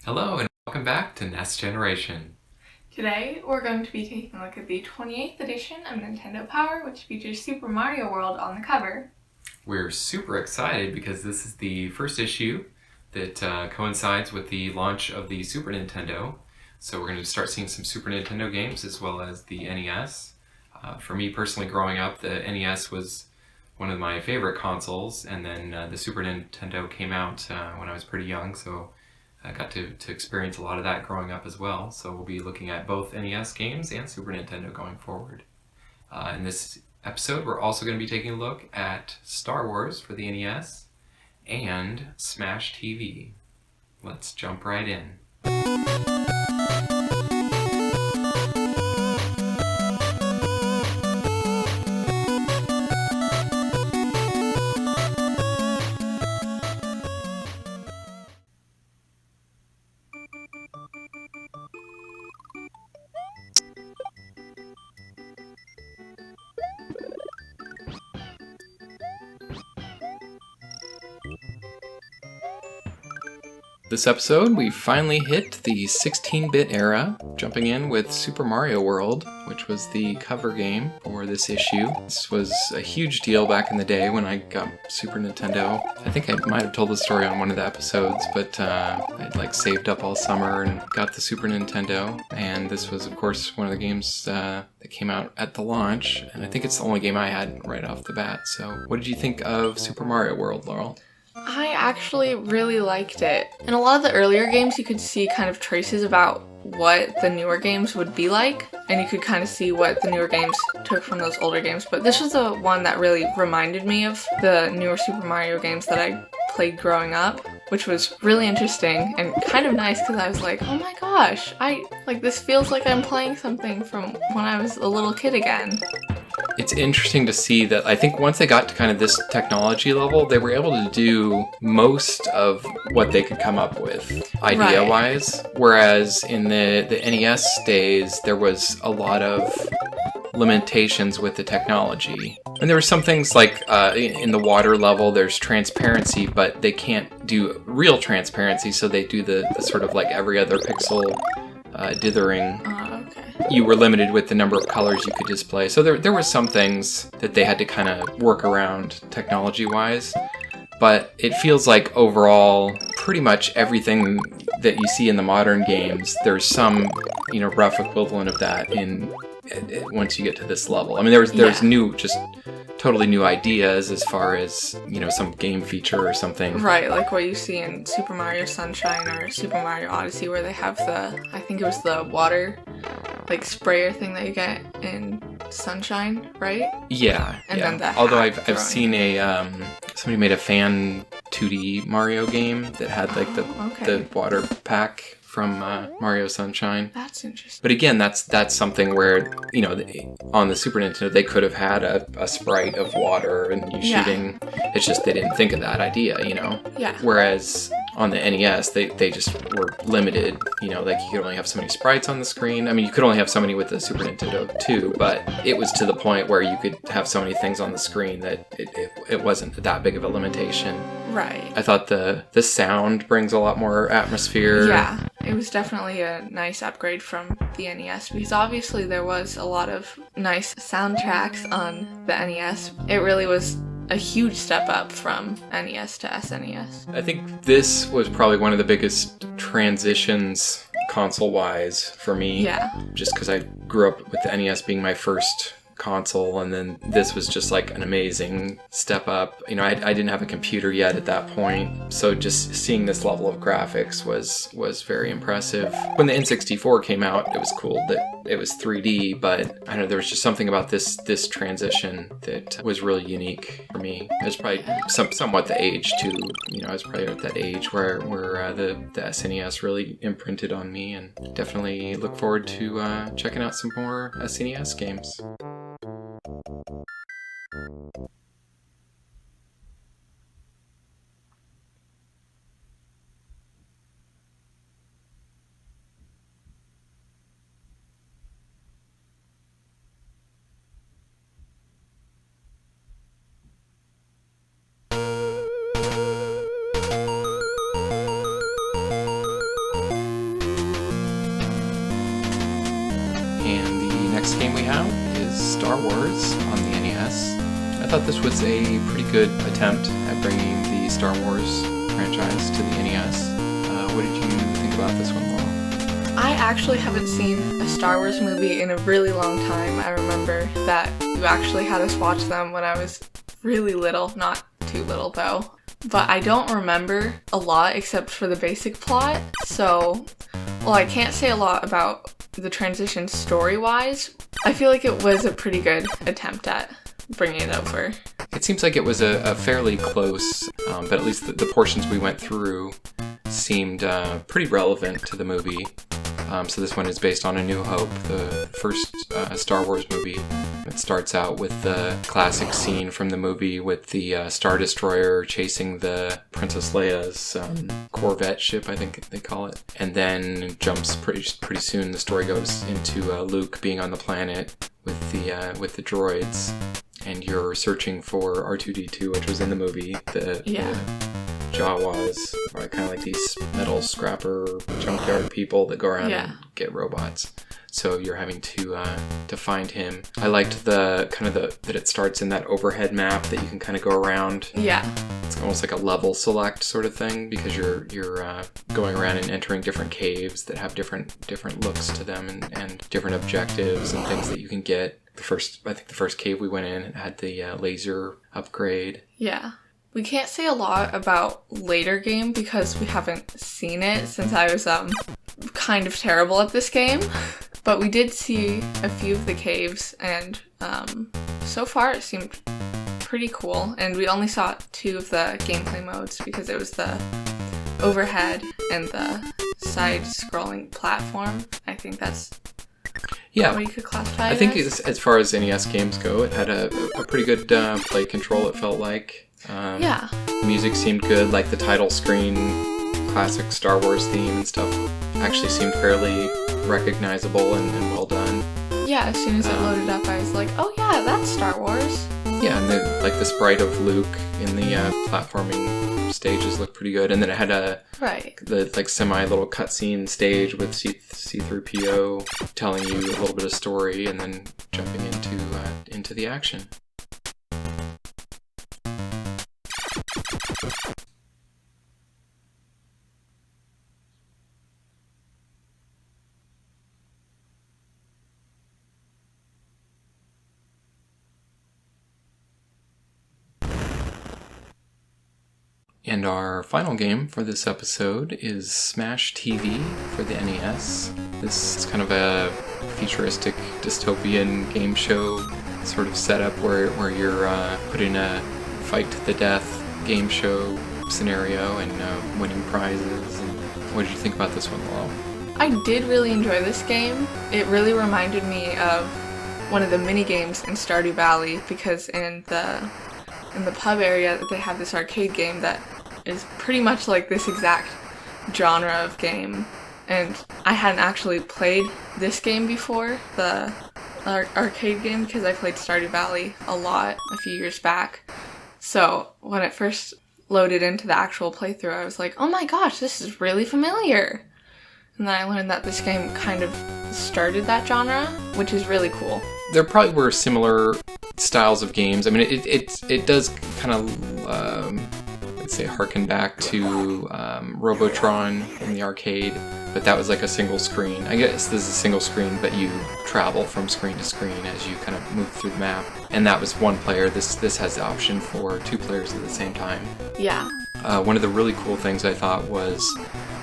Hello and welcome back to Next Generation. Today, we're going to be taking a look at the 28th edition of Nintendo Power, which features Super Mario World on the cover. We're super excited because this is the first issue that coincides with the launch of the Super Nintendo. So we're going to start seeing some Super Nintendo games as well as the NES. For me personally, growing up, the NES was one of my favorite consoles, and then the Super Nintendo came out when I was pretty young, so I got to experience a lot of that growing up as well. So we'll be looking at both NES games and Super Nintendo going forward. In this episode, we're also going to be taking a look at Star Wars for the NES and Smash TV. Let's jump right in. This episode, we finally hit the 16-bit era, jumping in with Super Mario World, which was the cover game for this issue. This was a huge deal back in the day when I got Super Nintendo. I think I might have told the story on one of the episodes, but I'd saved up all summer and got the Super Nintendo, and this was, of course, one of the games that came out at the launch, and I think it's the only game I had right off the bat. So what did you think of Super Mario World, Laurel? I actually really liked it. In a lot of the earlier games, you could see kind of traces about what the newer games would be like, and you could kind of see what the newer games took from those older games, but this was the one that really reminded me of the newer Super Mario games that I played growing up, which was really interesting and kind of nice because I was like, oh my gosh, this feels like I'm playing something from when I was a little kid again. It's interesting to see that I think once they got to kind of this technology level, they were able to do most of what they could come up with idea-wise. Right. Whereas in the NES days, there was a lot of limitations with the technology. And there were some things like in the water level, there's transparency, but they can't do real transparency, so they do the sort of like every other pixel dithering. You were limited with the number of colors you could display. So there were some things that they had to kind of work around technology-wise. But it feels like overall, pretty much everything that you see in the modern games, there's some, rough equivalent of that in once you get to this level. I mean, there's new, just totally new ideas as far as, some game feature or something. Right, like what you see in Super Mario Sunshine or Super Mario Odyssey, where they have I think it was the water, sprayer thing that you get in Sunshine, right? Yeah, and yeah. Then the although I've seen somebody made a fan 2D Mario game that had the water pack from Mario Sunshine. That's interesting. But again, that's something where, on the Super Nintendo, they could have had a sprite of water and you shooting. It's just they didn't think of that idea, Yeah. Whereas on the NES, they just were limited, you could only have so many sprites on the screen. I mean, you could only have so many with the Super Nintendo too, but it was to the point where you could have so many things on the screen that it wasn't that big of a limitation. Right. I thought the sound brings a lot more atmosphere. Yeah, it was definitely a nice upgrade from the NES because obviously there was a lot of nice soundtracks on the NES. It really was a huge step up from NES to SNES. I think this was probably one of the biggest transitions console-wise for me. Yeah. Just because I grew up with the NES being my first console, and then this was just like an amazing step up. I didn't have a computer yet at that point, so just seeing this level of graphics was very impressive. When the N64 came out, it was cool that it was 3D, but I don't know, there was just something about this transition that was really unique for me. It was probably somewhat the age too. I was probably at that age where the SNES really imprinted on me, and definitely look forward to checking out some more SNES games. out is Star Wars on the NES. I thought this was a pretty good attempt at bringing the Star Wars franchise to the NES. What did you think about this one, Laurel? I actually haven't seen a Star Wars movie in a really long time. I remember that you actually had us watch them when I was really little, not too little though. But I don't remember a lot except for the basic plot, so, well, I can't say a lot about the transition story-wise. I feel like it was a pretty good attempt at bringing it over. It seems like it was a fairly close, but at least the portions we went through seemed pretty relevant to the movie. So this one is based on A New Hope, the first Star Wars movie. It starts out with the classic scene from the movie with the Star Destroyer chasing the Princess Leia's Corvette ship, I think they call it. And then jumps pretty soon. The story goes into Luke being on the planet with the droids. And you're searching for R2-D2, which was in the movie. The Jawas are kind of like these metal scrapper junkyard people that go around and get robots. So you're having to find him. I liked that it starts in that overhead map that you can kind of go around. Yeah. It's almost like a level select sort of thing because you're going around and entering different caves that have different looks to them and different objectives and things that you can get. I think the first cave we went in had the laser upgrade. Yeah. We can't say a lot about later game because we haven't seen it since I was kind of terrible at this game. But we did see a few of the caves and so far it seemed pretty cool. And we only saw 2 of the gameplay modes because it was the overhead and the side-scrolling platform. I think that's what you could classify it I think as. as far as NES games go, it had a pretty good play control, it felt like. Music seemed good, like the title screen, classic Star Wars theme and stuff actually seemed fairly recognizable and well done. Yeah, as soon as it loaded up, I was like, oh yeah, that's Star Wars. Yeah, and the sprite of Luke in the platforming stages looked pretty good, and then it had the semi little cutscene stage with C-3PO telling you a little bit of story, and then jumping into the action. And our final game for this episode is Smash TV for the NES. This is kind of a futuristic dystopian game show sort of setup where you're put in a fight to the death game show scenario and winning prizes. And what did you think about this one, Laurel? I did really enjoy this game. It really reminded me of one of the mini games in Stardew Valley because in the pub area they have this arcade game that is pretty much like this exact genre of game. And I hadn't actually played this game before, the arcade game, because I played Stardew Valley a lot a few years back. So when it first loaded into the actual playthrough, I was like, oh my gosh, this is really familiar. And then I learned that this game kind of started that genre, which is really cool. There probably were similar styles of games. I mean, it does kind of, let's say, harken back to Robotron in the arcade, but that was like a single screen. I guess this is a single screen, but you travel from screen to screen as you kind of move through the map. And that was one player. This has the option for 2 players at the same time. Yeah. One of the really cool things I thought was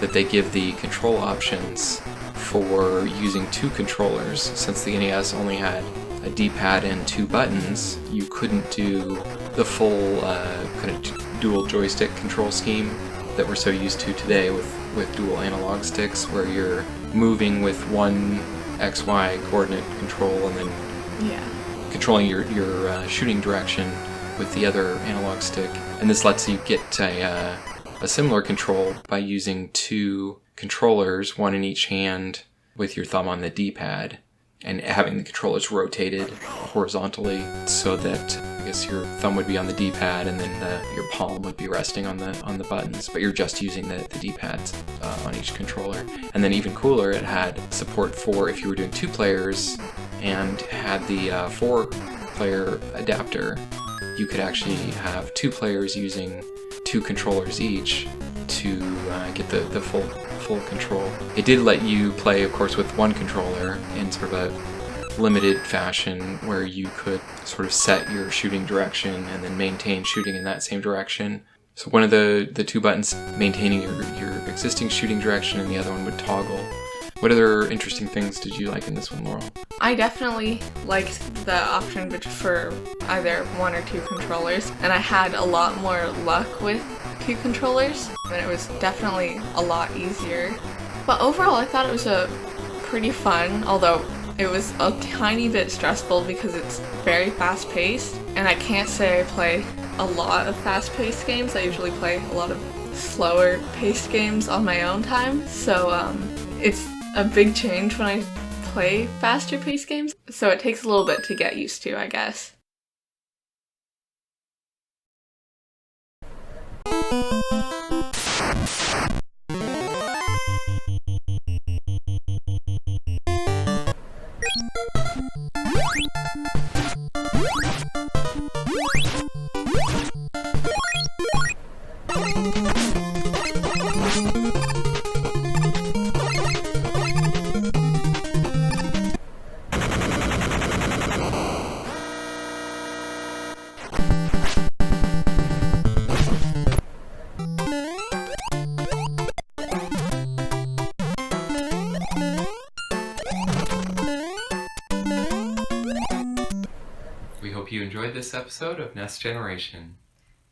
that they give the control options for using 2 controllers. Since the NES only had a D-pad and 2 buttons, you couldn't do the full kind of dual joystick control scheme that we're so used to today with dual analog sticks, where you're moving with one XY coordinate control and then controlling your shooting direction with the other analog stick. And this lets you get a similar control by using 2 controllers, one in each hand, with your thumb on the D-pad, and having the controllers rotated horizontally so that I guess your thumb would be on the D-pad and then your palm would be resting on the buttons, but you're just using the D-pads on each controller. And then even cooler, it had support for if you were doing 2 players, and had the 4-player adapter, you could actually have 2 players using 2 controllers each to get the full control. It did let you play, of course, with 1 controller in sort of a limited fashion where you could sort of set your shooting direction and then maintain shooting in that same direction. So one of the 2 buttons maintaining your existing shooting direction, and the other one would toggle. What other interesting things did you like in this one, Laurel? I definitely liked the option for either 1 or 2 controllers, and I had a lot more luck with 2 controllers, and it was definitely a lot easier. But overall, I thought it was a pretty fun, although it was a tiny bit stressful because it's very fast-paced, and I can't say I play a lot of fast-paced games. I usually play a lot of slower-paced games on my own time, so it's a big change when I play faster-paced games, so it takes a little bit to get used to, I guess. We hope you enjoyed this episode of Nest Generation.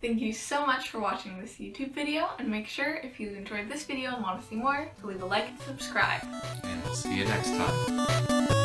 Thank you so much for watching this YouTube video, and make sure if you enjoyed this video and want to see more, to leave a like and subscribe. And we'll see you next time.